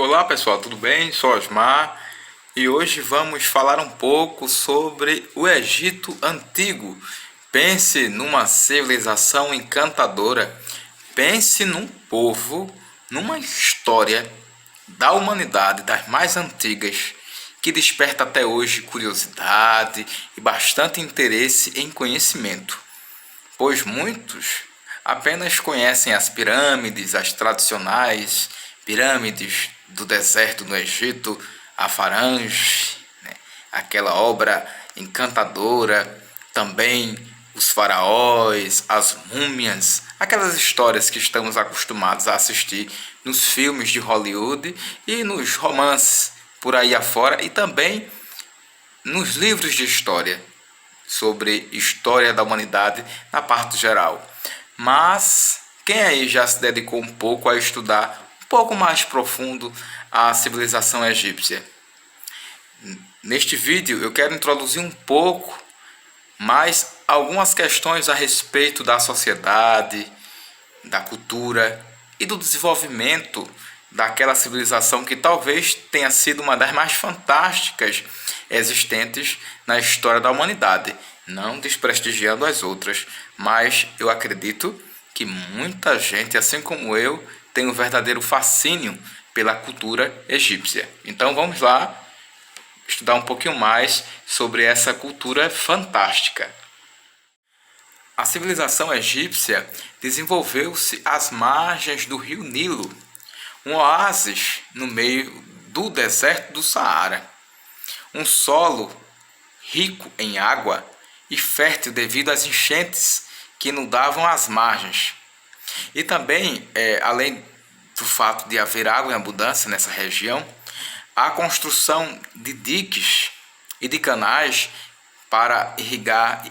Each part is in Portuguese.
Olá pessoal, tudo bem? Sou Osmar e hoje vamos falar um pouco sobre o Egito Antigo. Pense numa civilização encantadora, pense num povo, numa história da humanidade das mais antigas que desperta até hoje curiosidade e bastante interesse em conhecimento, pois muitos apenas conhecem as pirâmides, as tradicionais pirâmides do deserto no Egito, a Farange, né? Aquela obra encantadora, também os faraós, as múmias, aquelas histórias que estamos acostumados a assistir nos filmes de Hollywood e nos romances por aí afora e também nos livros de história sobre história da humanidade na parte geral. Mas quem aí já se dedicou um pouco a estudar um pouco mais profundo a civilização egípcia? Neste vídeo eu quero introduzir um pouco mais algumas questões a respeito da sociedade, da cultura e do desenvolvimento daquela civilização que talvez tenha sido uma das mais fantásticas existentes na história da humanidade, não desprestigiando as outras, mas eu acredito que muita gente, assim como eu, tem um verdadeiro fascínio pela cultura egípcia. Então vamos lá estudar um pouquinho mais sobre essa cultura fantástica. A civilização egípcia desenvolveu-se às margens do rio Nilo, um oásis no meio do deserto do Saara. Um solo rico em água e fértil devido às enchentes que inundavam as margens. E também, além do fato de haver água em abundância nessa região, a construção de diques e de canais para irrigar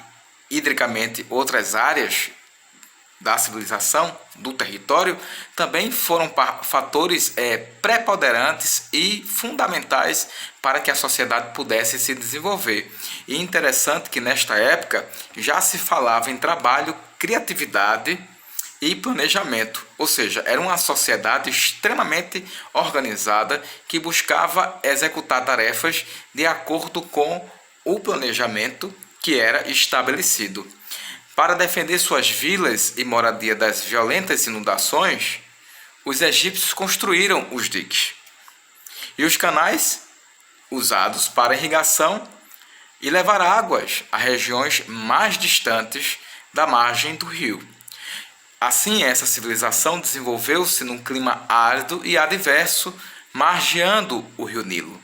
hidricamente outras áreas da civilização, do território, também foram fatores preponderantes e fundamentais para que a sociedade pudesse se desenvolver. E interessante que nesta época já se falava em trabalho, criatividade e planejamento, ou seja, era uma sociedade extremamente organizada que buscava executar tarefas de acordo com o planejamento que era estabelecido. Para defender suas vilas e moradia das violentas inundações, os egípcios construíram os diques e os canais usados para irrigação e levar águas a regiões mais distantes da margem do rio. Assim, essa civilização desenvolveu-se num clima árido e adverso, margeando o rio Nilo.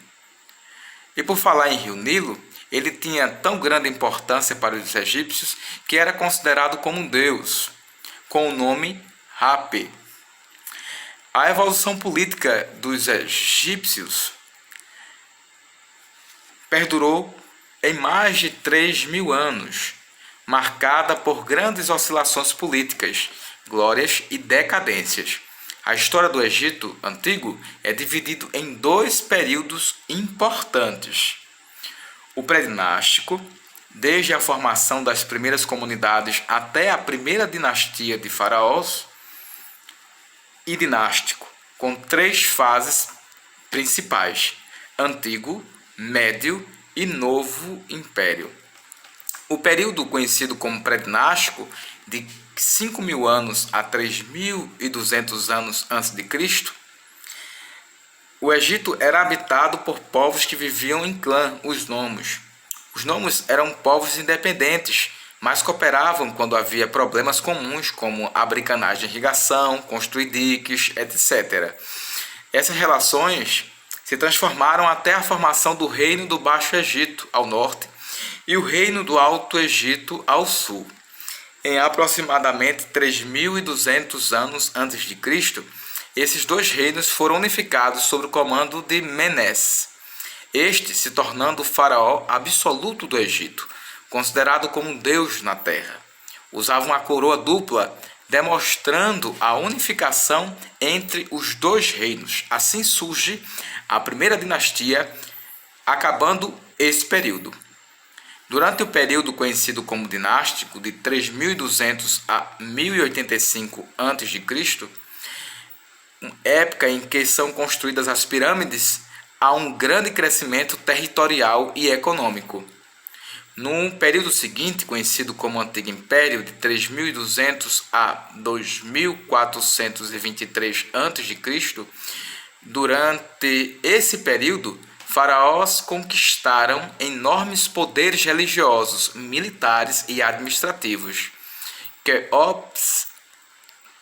E por falar em rio Nilo, ele tinha tão grande importância para os egípcios que era considerado como um deus, com o nome Hape. A evolução política dos egípcios perdurou em mais de 3.000 anos, marcada por grandes oscilações políticas, glórias e decadências. A história do Egito Antigo é dividida em dois períodos importantes. O pré-dinástico, desde a formação das primeiras comunidades até a primeira dinastia de faraós, e dinástico, com três fases principais: Antigo, Médio e Novo Império. O período conhecido como pré-dinástico, de 5.000 anos a 3.200 anos antes de Cristo, o Egito era habitado por povos que viviam em clã, os nomos. Os nomos eram povos independentes, mas cooperavam quando havia problemas comuns, como abrir canais de irrigação, construir diques, etc. Essas relações se transformaram até a formação do Reino do Baixo Egito, ao norte, e o Reino do Alto Egito, ao sul. Em aproximadamente 3.200 anos antes de Cristo, esses dois reinos foram unificados sob o comando de Menes, este se tornando o faraó absoluto do Egito, considerado como um deus na terra. Usava uma coroa dupla, demonstrando a unificação entre os dois reinos. Assim surge a primeira dinastia, acabando esse período. Durante o período conhecido como dinástico, de 3.200 a 1085 a.C., época em que são construídas as pirâmides, há um grande crescimento territorial e econômico. No período seguinte, conhecido como Antigo Império, de 3200 a 2423 a.C., durante esse período, faraós conquistaram enormes poderes religiosos, militares e administrativos. Quéops,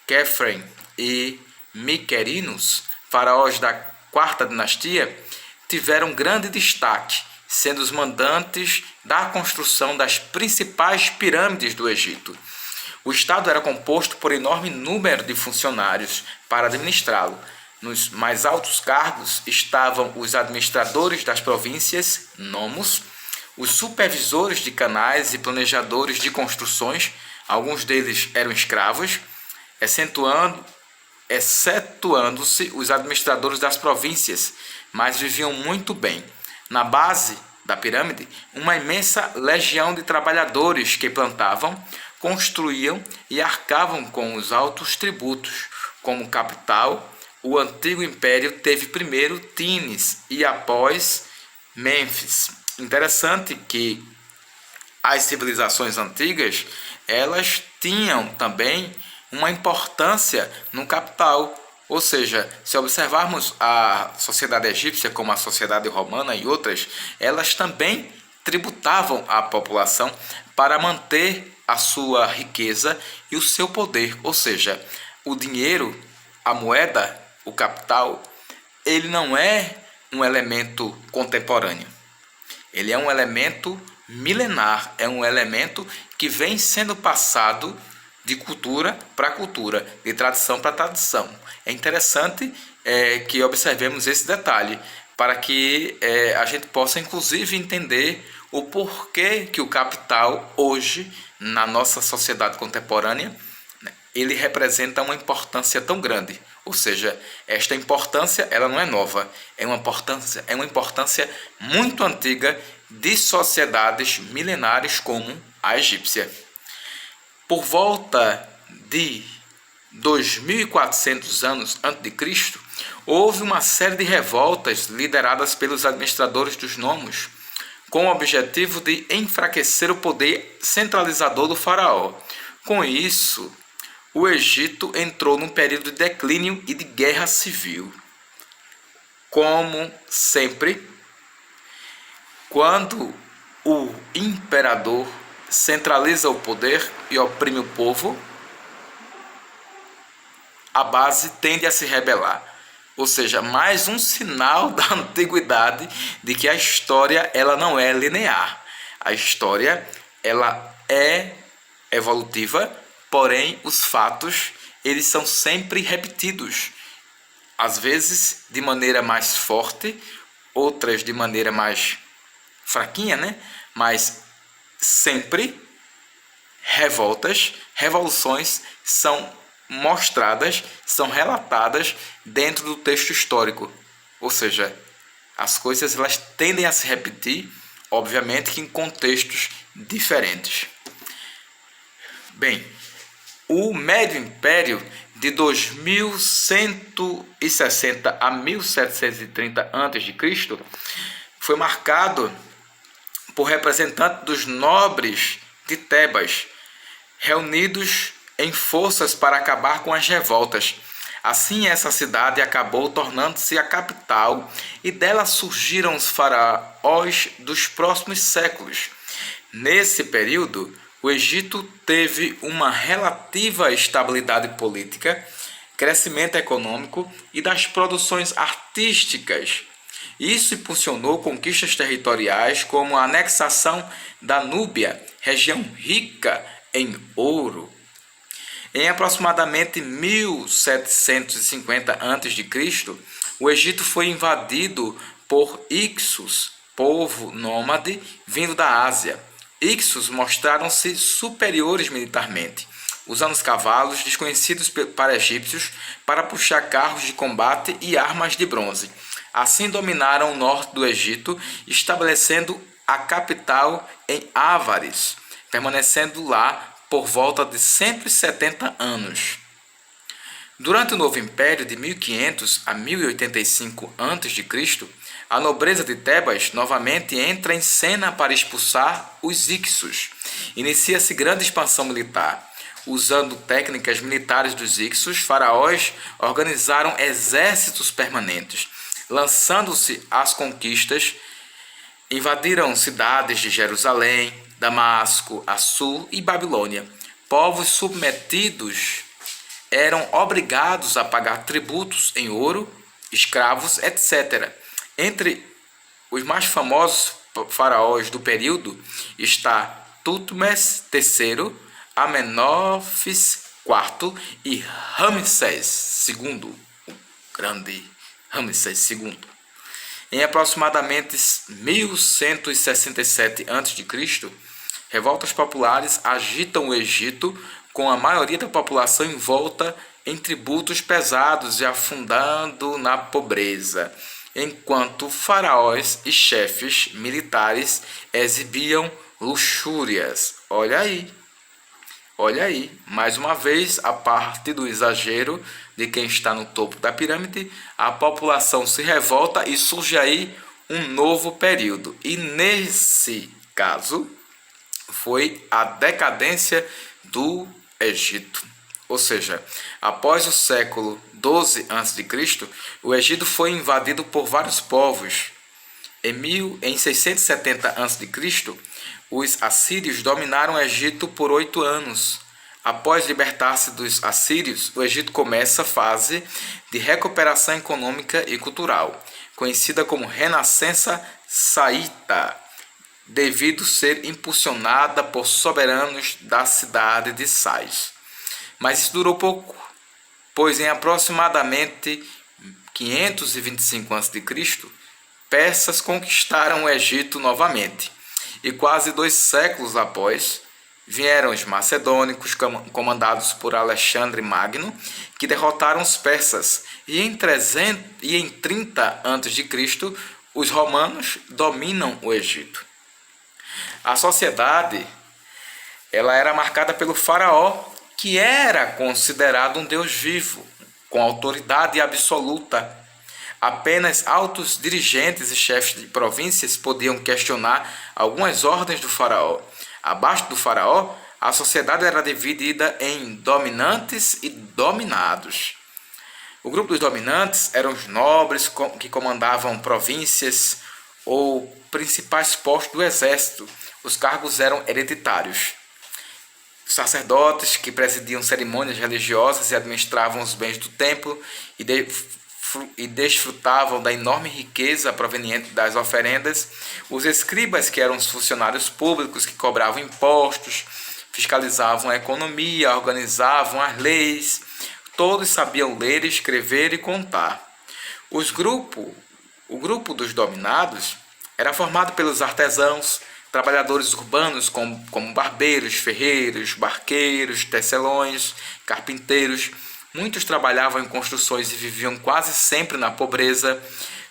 Quefren e Miquerinos, faraós da quarta dinastia, tiveram grande destaque, sendo os mandantes da construção das principais pirâmides do Egito. O Estado era composto por enorme número de funcionários para administrá-lo. Nos mais altos cargos estavam os administradores das províncias, nomos, os supervisores de canais e planejadores de construções, alguns deles eram escravos, excetuando-se os administradores das províncias, mas viviam muito bem. Na base da pirâmide, uma imensa legião de trabalhadores que plantavam, construíam e arcavam com os altos tributos. Como capital, o antigo império teve primeiro Tines e após Mênfis. Interessante que as civilizações antigas, elas tinham também uma importância no capital. Ou seja, se observarmos a sociedade egípcia como a sociedade romana e outras, elas também tributavam a população para manter a sua riqueza e o seu poder. Ou seja, o dinheiro, a moeda, o capital, ele não é um elemento contemporâneo. Ele é um elemento milenar, é um elemento que vem sendo passado de cultura para cultura, de tradição para tradição. É interessante que observemos esse detalhe, para que a gente possa, inclusive, entender o porquê que o capital, hoje, na nossa sociedade contemporânea, ele representa uma importância tão grande. Ou seja, esta importância ela não é nova, é uma importância muito antiga de sociedades milenares como a egípcia. Por volta de 2400 anos antes de Cristo, houve uma série de revoltas lideradas pelos administradores dos nomos, com o objetivo de enfraquecer o poder centralizador do faraó. Com isso, o Egito entrou num período de declínio e de guerra civil. Como sempre, quando o imperador centraliza o poder e oprime o povo, a base tende a se rebelar. Ou seja, mais um sinal da antiguidade de que a história ela não é linear. A história ela é evolutiva, porém os fatos eles são sempre repetidos. Às vezes de maneira mais forte, outras de maneira mais fraquinha, né? Mas sempre revoluções são mostradas, são relatadas dentro do texto histórico. Ou seja, as coisas elas tendem a se repetir, obviamente que em contextos diferentes. Bem, o Médio Império de 2160 a 1730 a.C. foi marcado por representantes dos nobres de Tebas, reunidos em forças para acabar com as revoltas. Assim, essa cidade acabou tornando-se a capital e dela surgiram os faraós dos próximos séculos. Nesse período, o Egito teve uma relativa estabilidade política, crescimento econômico e das produções artísticas. Isso impulsionou conquistas territoriais como a anexação da Núbia, região rica em ouro. Em aproximadamente 1750 a.C., o Egito foi invadido por Hicsos, povo nômade vindo da Ásia. Hicsos mostraram-se superiores militarmente, usando os cavalos desconhecidos para egípcios para puxar carros de combate e armas de bronze. Assim dominaram o norte do Egito, estabelecendo a capital em Ávares, permanecendo lá por volta de 170 anos. Durante o Novo Império de 1500 a 1085 a.C., a nobreza de Tebas novamente entra em cena para expulsar os Ixos. Inicia-se grande expansão militar. Usando técnicas militares dos Ixos, faraós organizaram exércitos permanentes. Lançando-se às conquistas, invadiram cidades de Jerusalém, Damasco, Assur e Babilônia. Povos submetidos eram obrigados a pagar tributos em ouro, escravos, etc. Entre os mais famosos faraós do período está Tutmés III, Amenófis IV e Ramsés II, o grande Ramsés II. Em aproximadamente 1167 a.C., revoltas populares agitam o Egito, com a maioria da população envolta em tributos pesados e afundando na pobreza, enquanto faraós e chefes militares exibiam luxúrias. Olha aí, mais uma vez, a parte do exagero de quem está no topo da pirâmide, a população se revolta e surge aí um novo período. E nesse caso, foi a decadência do Egito. Ou seja, após o século 12 a.C., o Egito foi invadido por vários povos. Em 670 a.C., os assírios dominaram o Egito por 8 anos. Após libertar-se dos assírios, o Egito começa a fase de recuperação econômica e cultural, conhecida como Renascença Saíta, devido ser impulsionada por soberanos da cidade de Sais. Mas isso durou pouco, pois em aproximadamente 525 a.C., persas conquistaram o Egito novamente, e quase 2 séculos após, vieram os macedônicos, comandados por Alexandre Magno, que derrotaram os persas, e em 30 a.C., os romanos dominam o Egito. A sociedade ela era marcada pelo faraó, que era considerado um deus vivo, com autoridade absoluta. Apenas altos dirigentes e chefes de províncias podiam questionar algumas ordens do faraó. Abaixo do faraó, a sociedade era dividida em dominantes e dominados. O grupo dos dominantes eram os nobres que comandavam províncias ou principais postos do exército. Os cargos eram hereditários. Os sacerdotes que presidiam cerimônias religiosas e administravam os bens do templo e desfrutavam da enorme riqueza proveniente das oferendas. Os escribas, que eram os funcionários públicos que cobravam impostos, fiscalizavam a economia, organizavam as leis. Todos sabiam ler, escrever e contar. O grupo dos dominados era formado pelos artesãos, trabalhadores urbanos como barbeiros, ferreiros, barqueiros, tecelões, carpinteiros. Muitos trabalhavam em construções e viviam quase sempre na pobreza.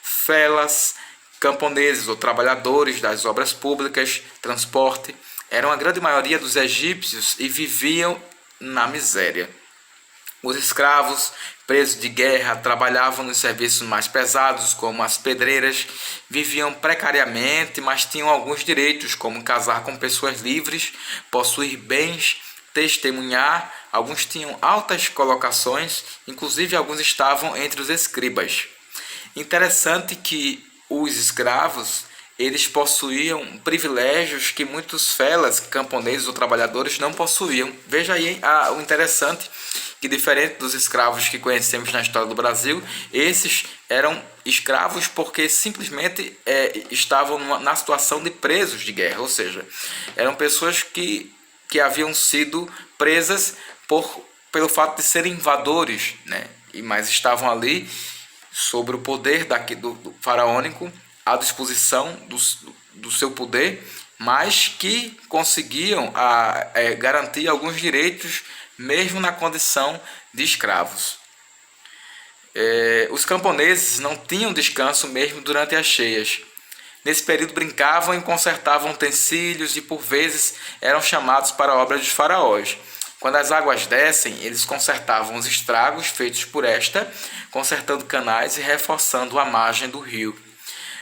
Felas, camponeses ou trabalhadores das obras públicas, transporte, eram a grande maioria dos egípcios e viviam na miséria. Os escravos, presos de guerra, trabalhavam nos serviços mais pesados, como as pedreiras, viviam precariamente, mas tinham alguns direitos, como casar com pessoas livres, possuir bens, testemunhar. Alguns tinham altas colocações, inclusive alguns estavam entre os escribas. Interessante que os escravos, eles possuíam privilégios que muitos felas, camponeses ou trabalhadores não possuíam. Veja aí o interessante, que diferente dos escravos que conhecemos na história do Brasil, esses eram escravos porque simplesmente estavam na situação de presos de guerra, ou seja, eram pessoas que haviam sido presas pelo fato de serem invasores, né? Mas estavam ali sobre o poder do faraônico, à disposição do seu poder, mas que conseguiam garantir alguns direitos mesmo na condição de escravos. Os camponeses não tinham descanso mesmo durante as cheias. Nesse período brincavam e consertavam utensílios e por vezes eram chamados para a obra dos faraós. Quando as águas descem, eles consertavam os estragos feitos por esta, consertando canais e reforçando a margem do rio.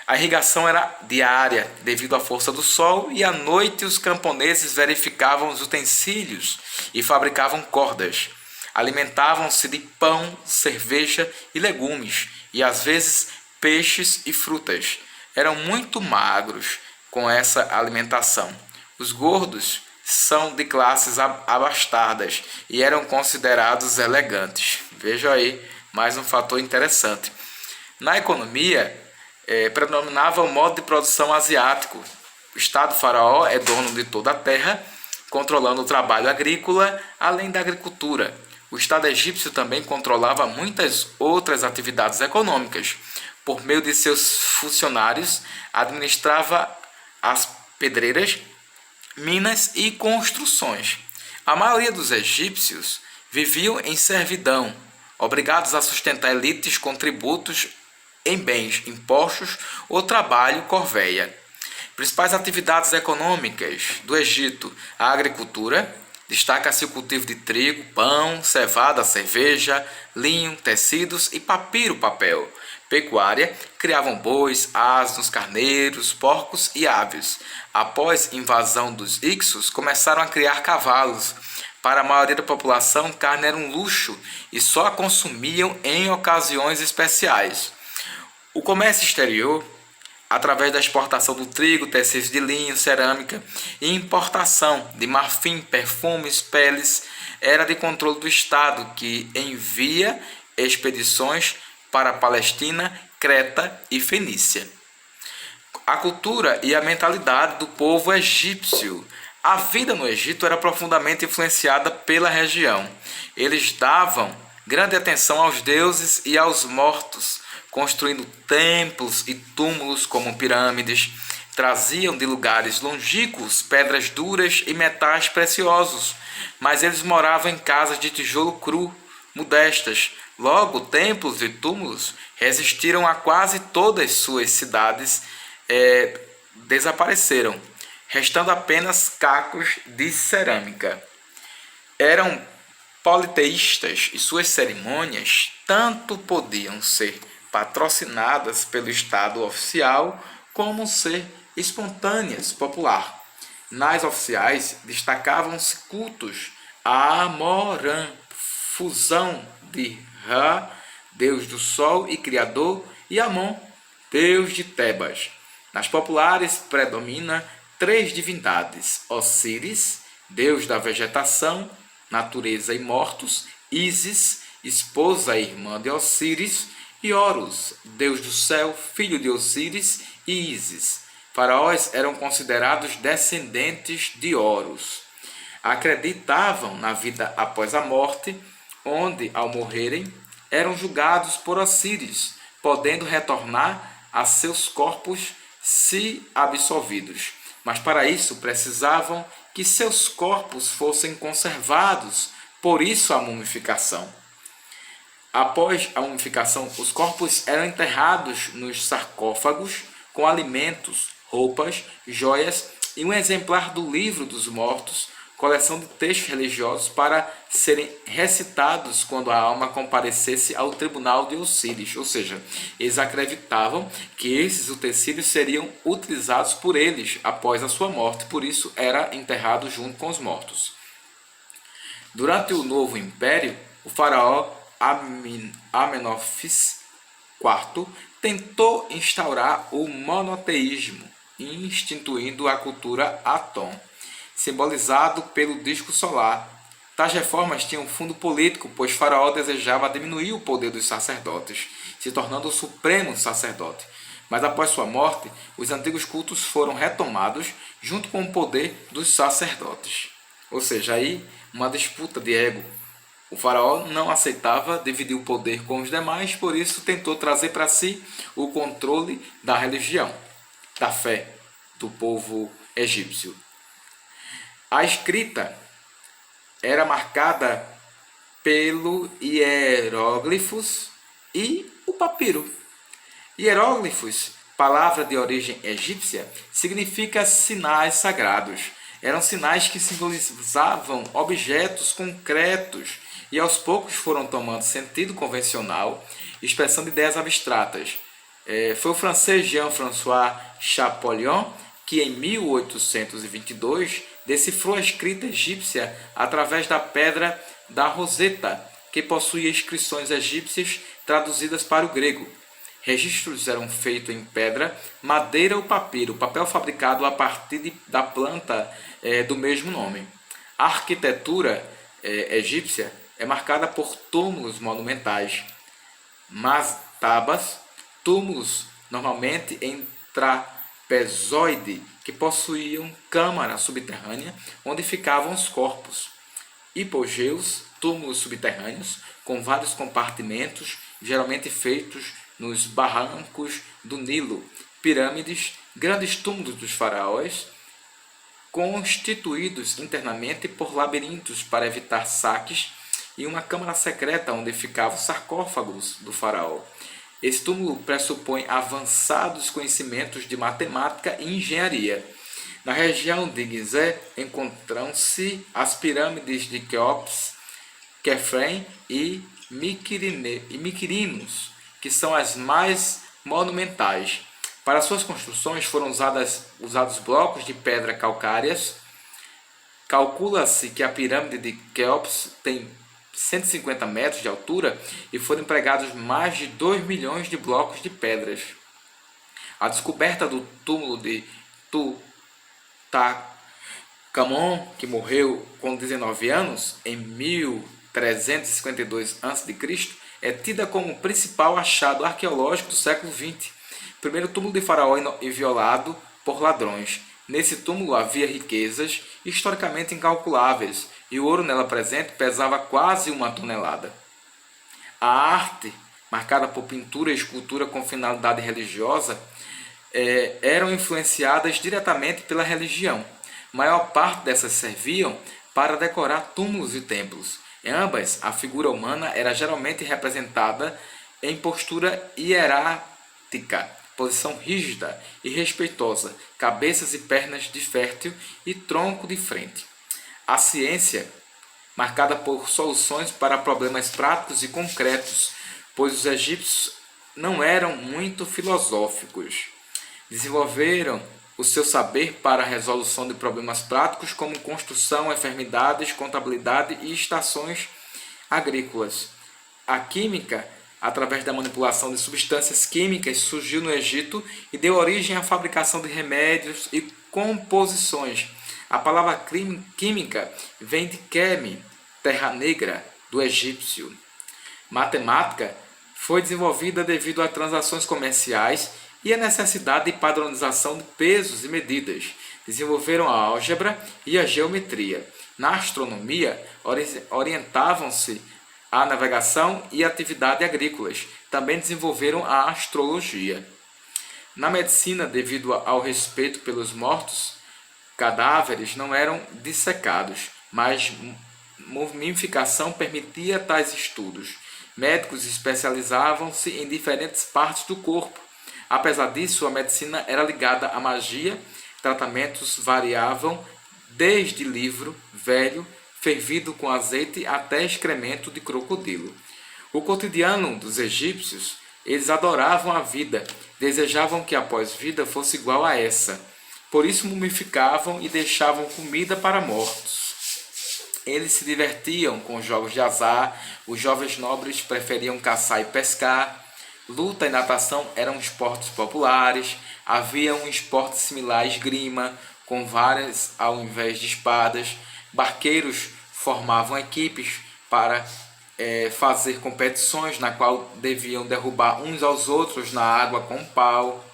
A irrigação era diária, devido à força do sol, e à noite os camponeses verificavam os utensílios e fabricavam cordas. Alimentavam-se de pão, cerveja e legumes, e às vezes peixes e frutas. Eram muito magros com essa alimentação. Os gordos são de classes abastadas e eram considerados elegantes. Veja aí mais um fator interessante. Na economia, predominava o modo de produção asiático. O Estado faraó é dono de toda a terra, controlando o trabalho agrícola, além da agricultura. O Estado egípcio também controlava muitas outras atividades econômicas. Por meio de seus funcionários, administrava as pedreiras, minas e construções. A maioria dos egípcios viviam em servidão, obrigados a sustentar elites com tributos em bens, impostos ou trabalho corvéia. Principais atividades econômicas do Egito: a agricultura, destaca-se o cultivo de trigo, pão, cevada, cerveja, linho, tecidos e papiro-papel. Pecuária, criavam bois, asnos, carneiros, porcos e aves. Após a invasão dos Hicsos, começaram a criar cavalos. Para a maioria da população, carne era um luxo e só a consumiam em ocasiões especiais. O comércio exterior, através da exportação do trigo, tecidos de linho, cerâmica e importação de marfim, perfumes, peles, era de controle do Estado, que envia expedições para a Palestina, Creta e Fenícia. A cultura e a mentalidade do povo egípcio. A vida no Egito era profundamente influenciada pela região. Eles davam grande atenção aos deuses e aos mortos, construindo templos e túmulos como pirâmides. Traziam de lugares longínquos pedras duras e metais preciosos, mas eles moravam em casas de tijolo cru, modestas. Logo, templos e túmulos resistiram a quase todas suas cidades desapareceram, restando apenas cacos de cerâmica. Eram politeístas e suas cerimônias tanto podiam ser patrocinadas pelo Estado oficial como ser espontâneas, popular. Nas oficiais destacavam-se cultos a Amorã, fusão de Ra, deus do sol e criador, e Amon, deus de Tebas. Nas populares predomina 3 divindades: Osíris, deus da vegetação, natureza e mortos; Ísis, esposa e irmã de Osíris; e Horus, deus do céu, filho de Osíris e Ísis. Faraós eram considerados descendentes de Horus. Acreditavam na vida após a morte, onde, ao morrerem, eram julgados por Osíris, podendo retornar a seus corpos se absolvidos. Mas para isso precisavam que seus corpos fossem conservados, por isso a mumificação. Após a mumificação, os corpos eram enterrados nos sarcófagos com alimentos, roupas, joias e um exemplar do Livro dos Mortos, coleção de textos religiosos para serem recitados quando a alma comparecesse ao tribunal de Osíris. Ou seja, eles acreditavam que esses utensílios seriam utilizados por eles após a sua morte, por isso era enterrado junto com os mortos. Durante o Novo Império, o faraó Amenófis IV tentou instaurar o monoteísmo, instituindo a cultura Atom, simbolizado pelo disco solar. Tais reformas tinham fundo político, pois Faraó desejava diminuir o poder dos sacerdotes, se tornando o supremo sacerdote. Mas após sua morte, os antigos cultos foram retomados junto com o poder dos sacerdotes. Ou seja, aí uma disputa de ego. O faraó não aceitava dividir o poder com os demais, por isso tentou trazer para si o controle da religião, da fé do povo egípcio. A escrita era marcada pelo hieróglifos e o papiro. Hieróglifos, palavra de origem egípcia, significa sinais sagrados. Eram sinais que simbolizavam objetos concretos e aos poucos foram tomando sentido convencional, expressando ideias abstratas. Foi o francês Jean-François Champollion que em 1822 decifrou a escrita egípcia através da pedra da Roseta, que possuía inscrições egípcias traduzidas para o grego. Registros eram feitos em pedra, madeira ou papel fabricado a partir da planta do mesmo nome. A arquitetura egípcia é marcada por túmulos monumentais, mastabas, túmulos normalmente em trapezoide, que possuíam câmara subterrânea onde ficavam os corpos. Hipogeus, túmulos subterrâneos com vários compartimentos, geralmente feitos nos barrancos do Nilo. Pirâmides, grandes túmulos dos faraós, constituídos internamente por labirintos para evitar saques, e uma câmara secreta onde ficavam os sarcófagos do faraó. Esse túmulo pressupõe avançados conhecimentos de matemática e engenharia. Na região de Gizé encontram-se as pirâmides de Quéops, Quefren e Miquirinos, que são as mais monumentais. Para suas construções foram usados blocos de pedra calcárias. Calcula-se que a pirâmide de Quéops tem 150 metros de altura e foram empregados mais de 2 milhões de blocos de pedras. A descoberta do túmulo de Tutancâmon, que morreu com 19 anos, em 1352 a.C., é tida como o principal achado arqueológico do século XX. Primeiro túmulo de faraó violado por ladrões. Nesse túmulo havia riquezas historicamente incalculáveis, e o ouro nela presente pesava quase 1 tonelada. A arte, marcada por pintura e escultura com finalidade religiosa, eram influenciadas diretamente pela religião. A maior parte dessas serviam para decorar túmulos e templos. Em ambas, a figura humana era geralmente representada em postura hierática, posição rígida e respeitosa, cabeças e pernas de fértil e tronco de frente. A ciência, marcada por soluções para problemas práticos e concretos, pois os egípcios não eram muito filosóficos. Desenvolveram o seu saber para a resolução de problemas práticos como construção, enfermidades, contabilidade e estações agrícolas. A química, através da manipulação de substâncias químicas, surgiu no Egito e deu origem à fabricação de remédios e composições. A palavra química vem de Queme, terra negra, do egípcio. Matemática foi desenvolvida devido a transações comerciais e a necessidade de padronização de pesos e medidas. Desenvolveram a álgebra e a geometria. Na astronomia, orientavam-se à navegação e atividades agrícolas. Também desenvolveram a astrologia. Na medicina, devido ao respeito pelos mortos, cadáveres não eram dissecados, mas mumificação permitia tais estudos. Médicos especializavam-se em diferentes partes do corpo. Apesar disso, a medicina era ligada à magia. Tratamentos variavam desde livro velho, fervido com azeite, até excremento de crocodilo. O cotidiano dos egípcios, eles adoravam a vida, desejavam que a pós-vida fosse igual a essa. Por isso mumificavam e deixavam comida para mortos. Eles se divertiam com jogos de azar, os jovens nobres preferiam caçar e pescar. Luta e natação eram esportes populares, havia um esporte similar à esgrima, com varas ao invés de espadas. Barqueiros formavam equipes para fazer competições na qual deviam derrubar uns aos outros na água com pau.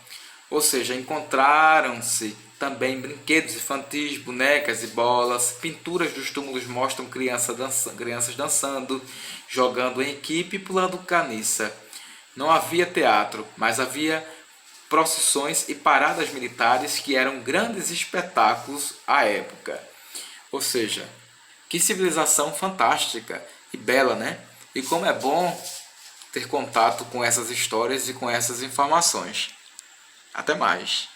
Ou seja, encontraram-se também brinquedos infantis, bonecas e bolas. Pinturas dos túmulos mostram crianças dançando, jogando em equipe e pulando caniça. Não havia teatro, mas havia procissões e paradas militares que eram grandes espetáculos à época. Ou seja, que civilização fantástica e bela, né? E como é bom ter contato com essas histórias e com essas informações. Até mais!